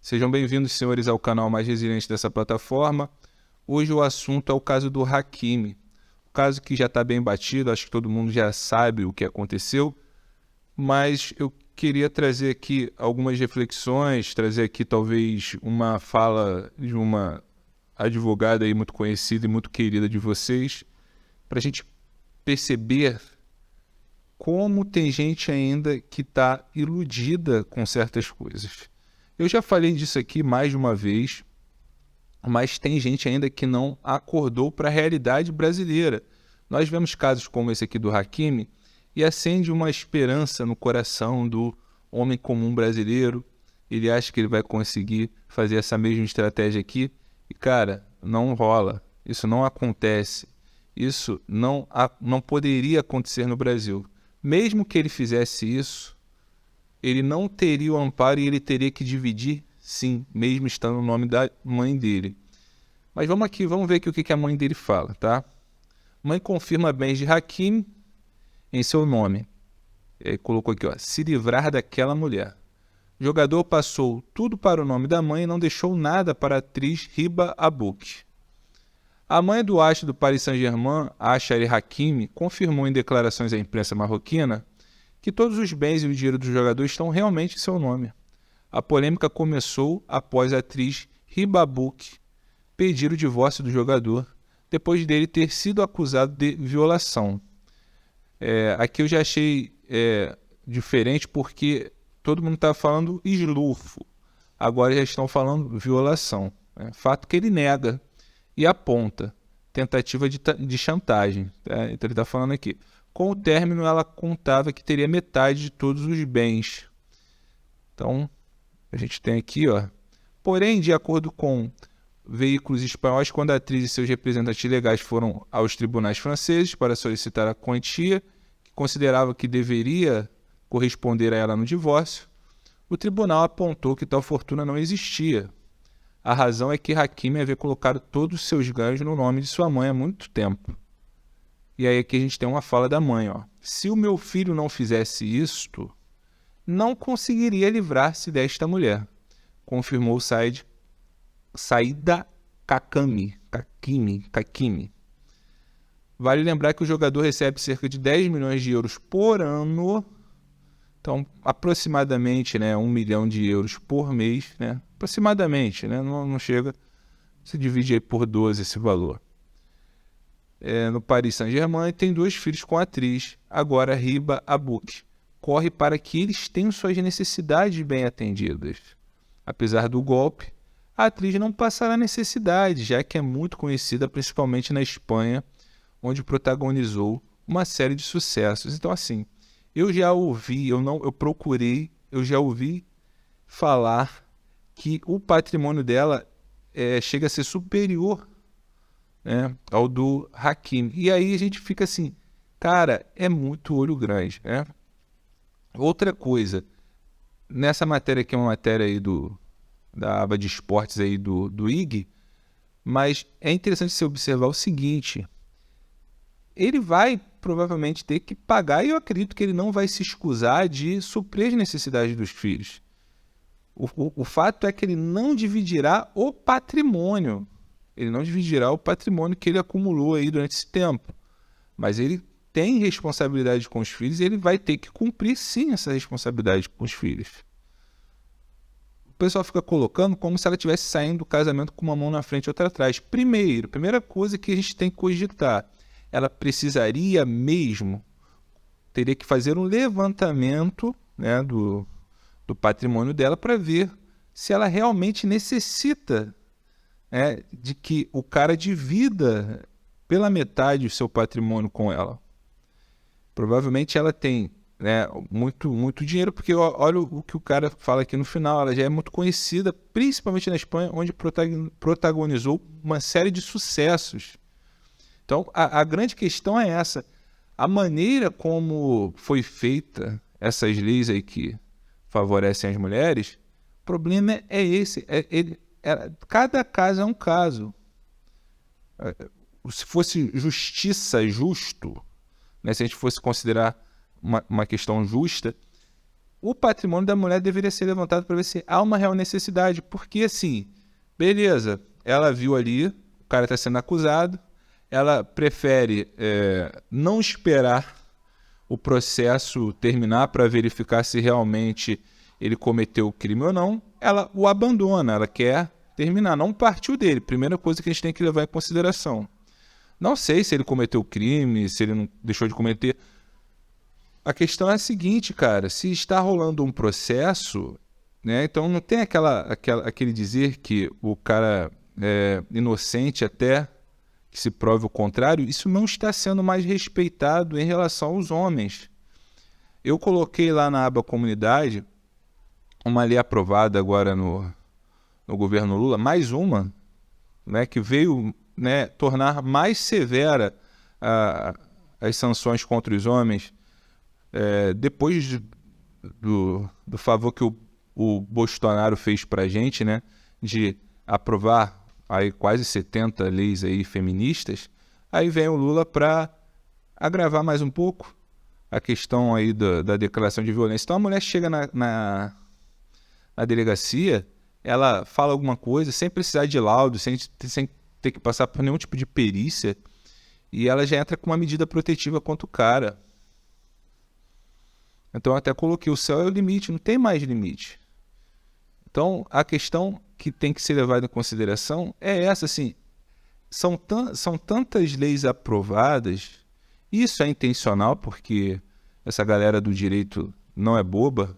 Sejam bem-vindos, senhores, ao canal mais resiliente dessa plataforma. Hoje o assunto é o caso do Hakimi. O caso que já está bem batido, acho que todo mundo já sabe o que aconteceu, mas eu queria trazer aqui algumas reflexões, trazer aqui talvez uma fala de uma advogada aí muito conhecida e muito querida de vocês, para a gente perceber como tem gente ainda que está iludida com certas coisas. Eu já falei disso aqui mais de uma vez, mas tem gente ainda que não acordou para a realidade brasileira. Nós vemos casos como esse aqui do Hakimi e acende uma esperança no coração do homem comum brasileiro. Ele acha que ele vai conseguir fazer essa mesma estratégia aqui e, cara, não rola. Isso não acontece. Isso não poderia acontecer no Brasil. Mesmo que ele fizesse isso, ele não teria o amparo e ele teria que dividir, sim, mesmo estando no nome da mãe dele. Mas vamos aqui, vamos ver aqui o que a mãe dele fala, tá? Mãe confirma bens de Hakimi em seu nome. Ele colocou aqui, ó, se livrar daquela mulher. O jogador passou tudo para o nome da mãe e não deixou nada para a atriz Hiba Abouk. A mãe do astro do Paris Saint-Germain, Achraf Hakimi, confirmou em declarações à imprensa marroquina que todos os bens e o dinheiro do jogador estão realmente em seu nome. A polêmica começou após a atriz Hiba Abouk pedir o divórcio do jogador, depois dele ter sido acusado de violação. Aqui eu já achei diferente porque todo mundo está falando esluфo, agora já estão falando violação. Fato que ele nega e aponta tentativa de chantagem. Tá? Então ele está falando aqui. Com o término, ela contava que teria metade de todos os bens. Então, a gente tem aqui, ó. Porém, de acordo com veículos espanhóis, quando a atriz e seus representantes legais foram aos tribunais franceses para solicitar a quantia que considerava que deveria corresponder a ela no divórcio, o tribunal apontou que tal fortuna não existia. A razão é que Hakimi havia colocado todos os seus ganhos no nome de sua mãe há muito tempo. E aí aqui a gente tem uma fala da mãe, ó. Se o meu filho não fizesse isto, não conseguiria livrar-se desta mulher, confirmou Saida Kakimi. Vale lembrar que o jogador recebe cerca de 10 milhões de euros por ano, então aproximadamente, né, 1 milhão de euros por mês, né? Aproximadamente, né? Não chega, se divide aí por 12 esse valor. No Paris Saint-Germain e tem 2 filhos com a atriz, agora Hiba Abouk. Corre para que eles tenham suas necessidades bem atendidas. Apesar do golpe, a atriz não passará necessidade, já que é muito conhecida principalmente na Espanha, onde protagonizou uma série de sucessos. Então, assim, eu já ouvi falar que o patrimônio dela chega a ser superior, né, ao do Hakimi. E aí a gente fica assim, cara, é muito olho grande, né? Outra coisa, nessa matéria aqui é uma matéria aí da aba de esportes aí do IG, mas é interessante você observar o seguinte, ele vai provavelmente ter que pagar e eu acredito que ele não vai se escusar de suprir as necessidades dos filhos. O fato é que ele não dividirá o patrimônio. Ele não dividirá o patrimônio que ele acumulou aí durante esse tempo. Mas ele tem responsabilidade com os filhos e ele vai ter que cumprir, sim, essa responsabilidade com os filhos. O pessoal fica colocando como se ela estivesse saindo do casamento com uma mão na frente e outra atrás. Primeira coisa que a gente tem que cogitar, ela precisaria mesmo, teria que fazer um levantamento, né, do patrimônio dela para ver se ela realmente necessita de que o cara divida pela metade o seu patrimônio com ela. Provavelmente ela tem, né, muito dinheiro, porque olha o que o cara fala aqui no final, ela já é muito conhecida, principalmente na Espanha, onde protagonizou uma série de sucessos. Então, a grande questão é essa. A maneira como foi feita essas leis aí que favorecem as mulheres, o problema é esse. Cada caso é um caso. Se fosse justiça, justo, né, se a gente fosse considerar uma questão justa, o patrimônio da mulher deveria ser levantado para ver se há uma real necessidade. Porque, assim, beleza, ela viu ali, o cara está sendo acusado, ela prefere não esperar o processo terminar para verificar se realmente ele cometeu o crime ou não, ela o abandona, ela quer terminar, não partiu dele. Primeira coisa que a gente tem que levar em consideração. Não sei se ele cometeu o crime, se ele não deixou de cometer. A questão é a seguinte, cara, se está rolando um processo, né, então não tem aquele dizer que o cara é inocente até que se prove o contrário, isso não está sendo mais respeitado em relação aos homens. Eu coloquei lá na aba comunidade uma lei aprovada agora no governo Lula, mais uma, né, que veio, né, tornar mais severa as sanções contra os homens, depois do favor que o Bolsonaro fez para a gente, né, de aprovar aí quase 70 leis aí feministas. Aí vem o Lula para agravar mais um pouco a questão aí da declaração de violência. Então a mulher chega na delegacia, ela fala alguma coisa sem precisar de laudo, sem ter que passar por nenhum tipo de perícia, e ela já entra com uma medida protetiva contra o cara. Então eu até coloquei, o céu é o limite, não tem mais limite. Então a questão que tem que ser levada em consideração é essa, assim, são tantas leis aprovadas, isso é intencional, porque essa galera do direito não é boba,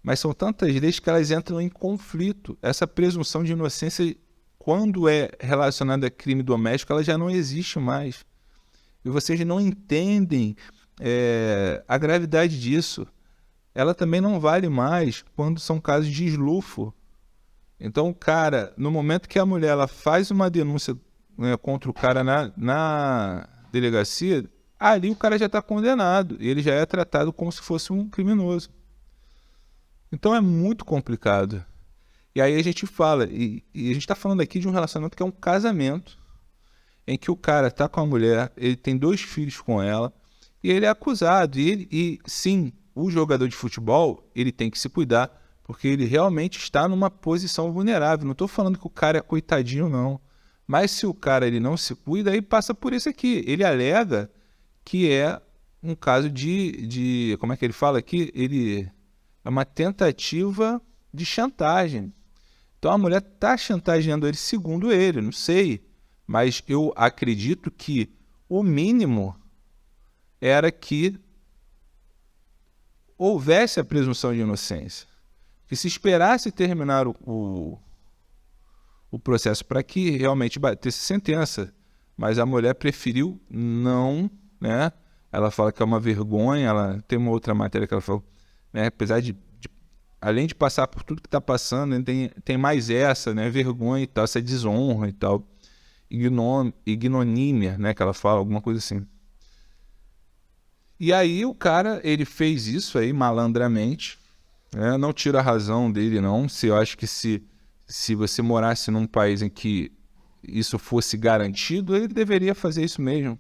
mas são tantas leis que elas entram em conflito. Essa presunção de inocência, quando é relacionada a crime doméstico, ela já não existe mais. E vocês não entendem a gravidade disso. Ela também não vale mais quando são casos de esluфo. Então, cara, no momento que a mulher ela faz uma denúncia, né, contra o cara na delegacia, ali o cara já está condenado. E ele já é tratado como se fosse um criminoso. Então é muito complicado. E aí a gente fala, e a gente está falando aqui de um relacionamento que é um casamento, em que o cara está com a mulher, ele tem 2 filhos com ela, e ele é acusado. E sim, o jogador de futebol, ele tem que se cuidar, porque ele realmente está numa posição vulnerável. Não estou falando que o cara é coitadinho, não. Mas se o cara ele não se cuida, aí passa por isso aqui. Ele alega que é um caso como é que ele fala aqui? Ele é uma tentativa de chantagem. Então a mulher está chantageando ele, segundo ele, não sei. Mas eu acredito que o mínimo era que houvesse a presunção de inocência. Que se esperasse terminar o processo para que realmente batesse sentença. Mas a mulher preferiu não, né? Ela fala que é uma vergonha, ela tem uma outra matéria que ela falou, né? Apesar de além de passar por tudo que está passando, né, tem mais essa, né? Vergonha e tal, essa desonra e tal. Ignomínia, né? Que ela fala, alguma coisa assim. E aí o cara, ele fez isso aí malandramente, né? Não tira a razão dele, não. Eu acho que se você morasse num país em que isso fosse garantido, ele deveria fazer isso mesmo.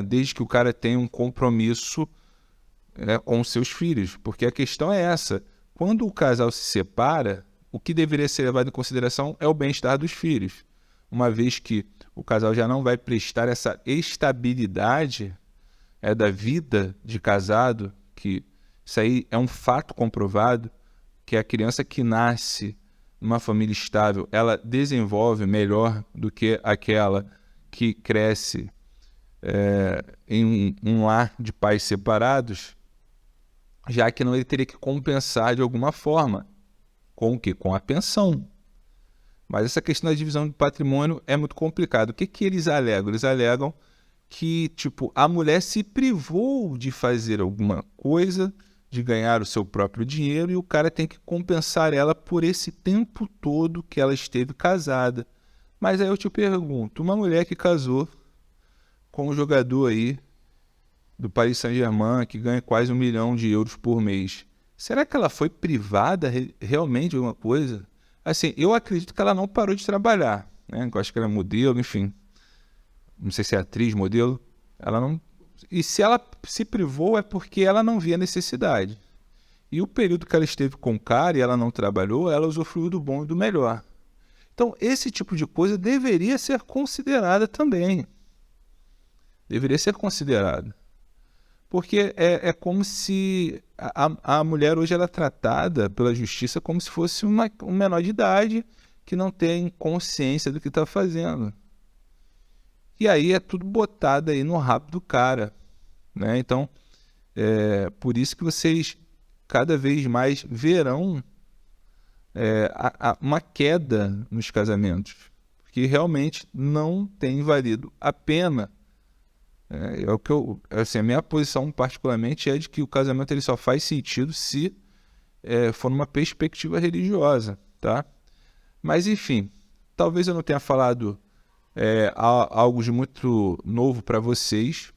Desde que o cara tenha um compromisso, com os seus filhos. Porque a questão é essa. Quando o casal se separa, o que deveria ser levado em consideração é o bem-estar dos filhos. Uma vez que o casal já não vai prestar essa estabilidade da vida de casado, que isso aí é um fato comprovado, que a criança que nasce numa família estável, ela desenvolve melhor do que aquela que cresce em um lar de pais separados, já que não ele teria que compensar de alguma forma. Com o quê? Com a pensão. Mas essa questão da divisão do patrimônio é muito complicado. O que eles alegam? Eles alegam que, tipo, a mulher se privou de fazer alguma coisa, de ganhar o seu próprio dinheiro, e o cara tem que compensar ela por esse tempo todo que ela esteve casada. Mas aí eu te pergunto, uma mulher que casou com um jogador aí do Paris Saint-Germain, que ganha quase 1 milhão de euros por mês, será que ela foi privada realmente de alguma coisa? Assim, eu acredito que ela não parou de trabalhar, né? Eu acho que ela é modelo, enfim. Não sei se é atriz, modelo. Ela não... E se ela se privou é porque ela não via necessidade. E o período que ela esteve com o cara e ela não trabalhou, ela usufruiu do bom e do melhor. Então, esse tipo de coisa deveria ser considerada também. Deveria ser considerada. Porque é como se a mulher hoje ela é tratada pela justiça como se fosse um menor de idade que não tem consciência do que está fazendo. E aí é tudo botado aí no rabo do cara, né? Então, por isso que vocês cada vez mais verão uma queda nos casamentos, porque realmente não tem valido a pena. É o que assim, a minha posição particularmente é de que o casamento ele só faz sentido se for numa perspectiva religiosa, tá? Mas enfim, talvez eu não tenha falado algo de muito novo para vocês,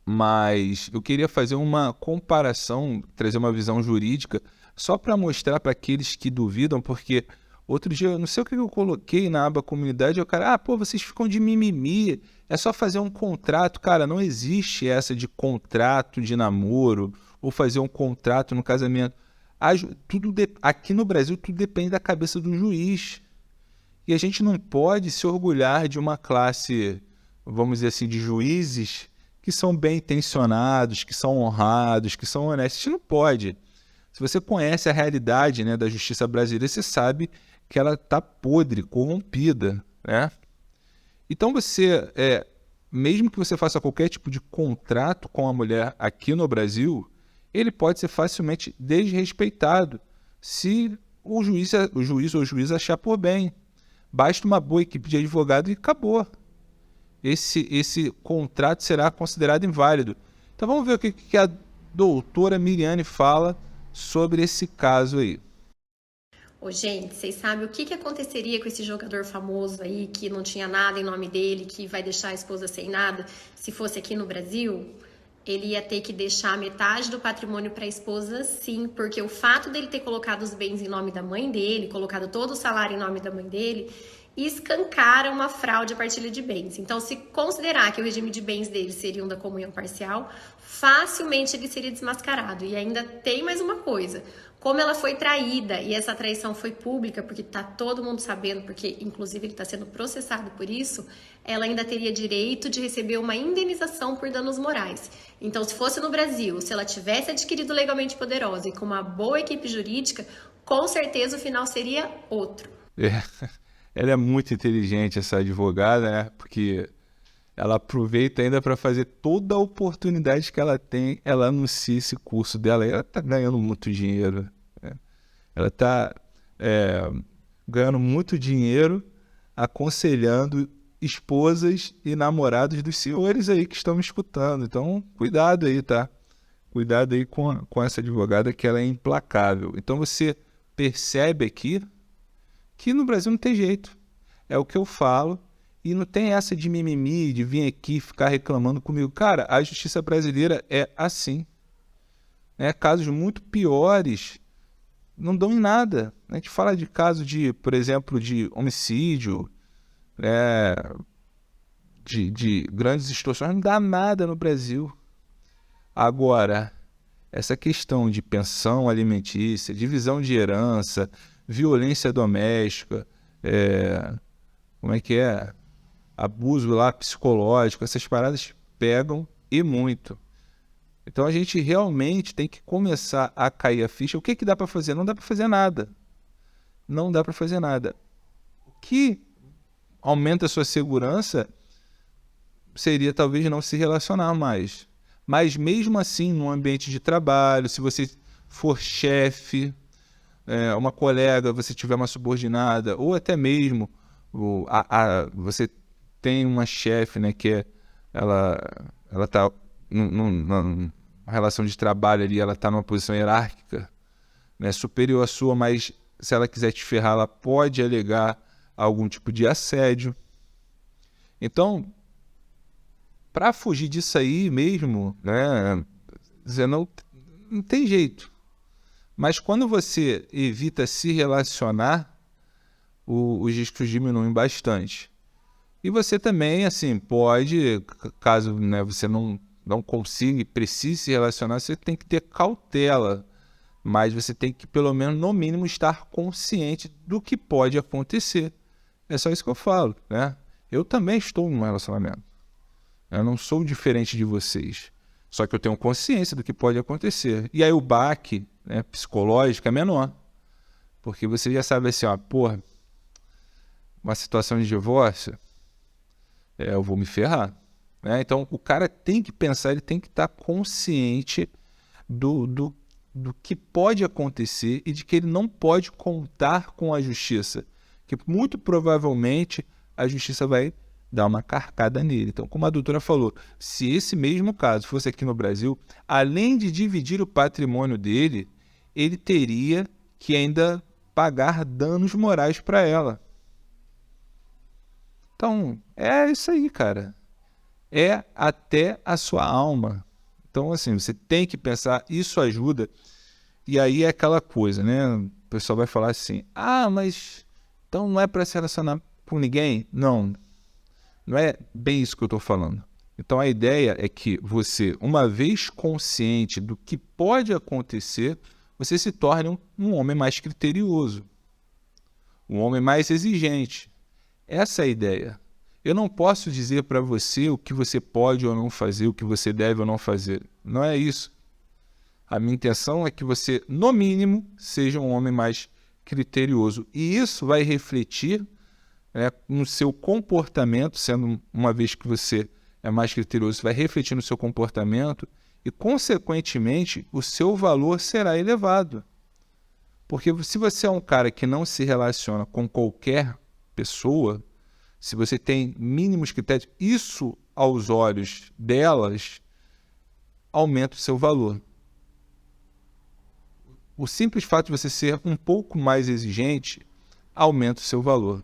mas eu queria fazer uma comparação, trazer uma visão jurídica, só para mostrar para aqueles que duvidam, porque outro dia, eu não sei o que eu coloquei na aba comunidade, e o cara, pô, vocês ficam de mimimi, é só fazer um contrato. Cara, não existe essa de contrato de namoro, ou fazer um contrato no casamento. Aqui no Brasil, tudo depende da cabeça do juiz. E a gente não pode se orgulhar de uma classe, vamos dizer assim, de juízes que são bem intencionados, que são honrados, que são honestos. A gente não pode. Se você conhece a realidade, né, da justiça brasileira, você sabe que ela está podre, corrompida, né? Então mesmo que você faça qualquer tipo de contrato com a mulher aqui no Brasil, ele pode ser facilmente desrespeitado se o juiz ou o juiz achar por bem. Basta uma boa equipe de advogado e acabou. Esse contrato será considerado inválido. Então vamos ver o que a doutora Miriane fala sobre esse caso aí. Ô, gente, vocês sabem o que aconteceria com esse jogador famoso aí, que não tinha nada em nome dele, que vai deixar a esposa sem nada, se fosse aqui no Brasil? Ele ia ter que deixar metade do patrimônio para a esposa, sim, porque o fato dele ter colocado os bens em nome da mãe dele, colocado todo o salário em nome da mãe dele, escancara uma fraude à partilha de bens. Então, se considerar que o regime de bens dele seria um da comunhão parcial, facilmente ele seria desmascarado. E ainda tem mais uma coisa: como ela foi traída e essa traição foi pública, porque tá todo mundo sabendo, porque inclusive ele está sendo processado por isso, ela ainda teria direito de receber uma indenização por danos morais. Então, se fosse no Brasil, se ela tivesse adquirido legalmente poderosa e com uma boa equipe jurídica, com certeza o final seria outro. Ela é muito inteligente, essa advogada, né? Porque ela aproveita ainda para fazer toda a oportunidade que ela tem, ela anuncia esse curso dela. E ela está ganhando muito dinheiro, né? Ela está ganhando muito dinheiro aconselhando esposas e namorados dos senhores aí que estão me escutando. Então, cuidado aí, tá? Cuidado aí com essa advogada, que ela é implacável. Então, você percebe aqui que no Brasil não tem jeito. É o que eu falo. E não tem essa de mimimi, de vir aqui ficar reclamando comigo. Cara, a justiça brasileira é assim. Né? Casos muito piores não dão em nada. A gente fala de casos de, por exemplo, de homicídio, né? de grandes extorsões, não dá nada no Brasil. Agora, essa questão de pensão alimentícia, divisão de herança, violência doméstica, como é que é? Abuso lá psicológico, essas paradas pegam e muito. Então a gente realmente tem que começar a cair a ficha. O que dá para fazer? Não dá para fazer nada. Não dá para fazer nada. O que aumenta a sua segurança seria talvez não se relacionar mais. Mas mesmo assim, no ambiente de trabalho, se você for chefe, uma colega, você tiver uma subordinada, ou até mesmo você tem uma chefe, né, que ela está numa relação de trabalho ali, ela está numa posição hierárquica, né, superior à sua, mas se ela quiser te ferrar, ela pode alegar algum tipo de assédio. Então, para fugir disso aí mesmo, né, não tem jeito. Mas quando você evita se relacionar, os riscos diminuem bastante. E você também, assim, pode, caso, né, você não não consiga e precise se relacionar, você tem que ter cautela. Mas você tem que, pelo menos, no mínimo, estar consciente do que pode acontecer. É só isso que eu falo, né? Eu também estou num relacionamento. Eu não sou diferente de vocês. Só que eu tenho consciência do que pode acontecer. E aí o baque, né, psicológico é menor. Porque você já sabe assim, ó, porra, uma situação de divórcio, eu vou me ferrar. Né? Então o cara tem que pensar, ele tem que estar consciente do que pode acontecer e de que ele não pode contar com a justiça. Que muito provavelmente a justiça vai dar uma carcada nele. Então, como a doutora falou, se esse mesmo caso fosse aqui no Brasil, além de dividir o patrimônio dele, ele teria que ainda pagar danos morais para ela. Então, é isso aí, cara. É até a sua alma. Então, assim, você tem que pensar, isso ajuda. E aí é aquela coisa, né? O pessoal vai falar assim, mas então não é para se relacionar com ninguém? Não, não é bem isso que eu estou falando. Então a ideia é que você, uma vez consciente do que pode acontecer, você se torne um homem mais criterioso, um homem mais exigente. Essa é a ideia. Eu não posso dizer para você o que você pode ou não fazer, o que você deve ou não fazer. Não é isso. A minha intenção é que você, no mínimo, seja um homem mais criterioso. E isso vai refletir, né, no seu comportamento, sendo uma vez que você é mais criterioso, vai refletir no seu comportamento e, consequentemente, o seu valor será elevado. Porque se você é um cara que não se relaciona com qualquer pessoa, se você tem mínimos critérios, isso, aos olhos delas, aumenta o seu valor. O simples fato de você ser um pouco mais exigente aumenta o seu valor.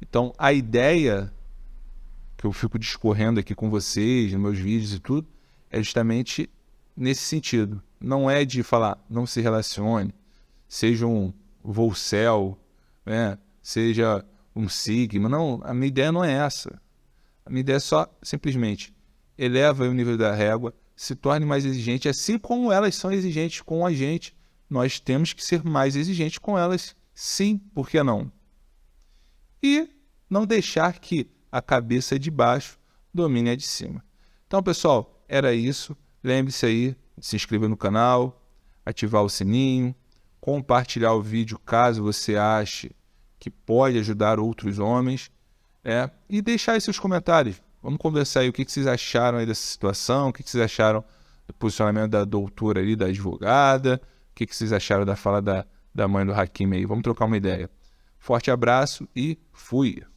Então, a ideia que eu fico discorrendo aqui com vocês, nos meus vídeos e tudo, é justamente nesse sentido. Não é de falar, não se relacione, seja um Volcel, né? Seja um Sigma. Não, a minha ideia não é essa. A minha ideia é só, simplesmente, eleva o nível da régua, se torne mais exigente, assim como elas são exigentes com a gente. Nós temos que ser mais exigentes com elas, sim, por que não? E não deixar que a cabeça de baixo domine a de cima. Então, pessoal, era isso. Lembre-se aí de se inscrever no canal, ativar o sininho, compartilhar o vídeo caso você ache que pode ajudar outros homens, e deixar aí seus comentários. Vamos conversar aí o que vocês acharam aí dessa situação, o que vocês acharam do posicionamento da doutora ali, da advogada, o que vocês acharam da fala da mãe do Hakim aí. Vamos trocar uma ideia. Forte abraço e fui!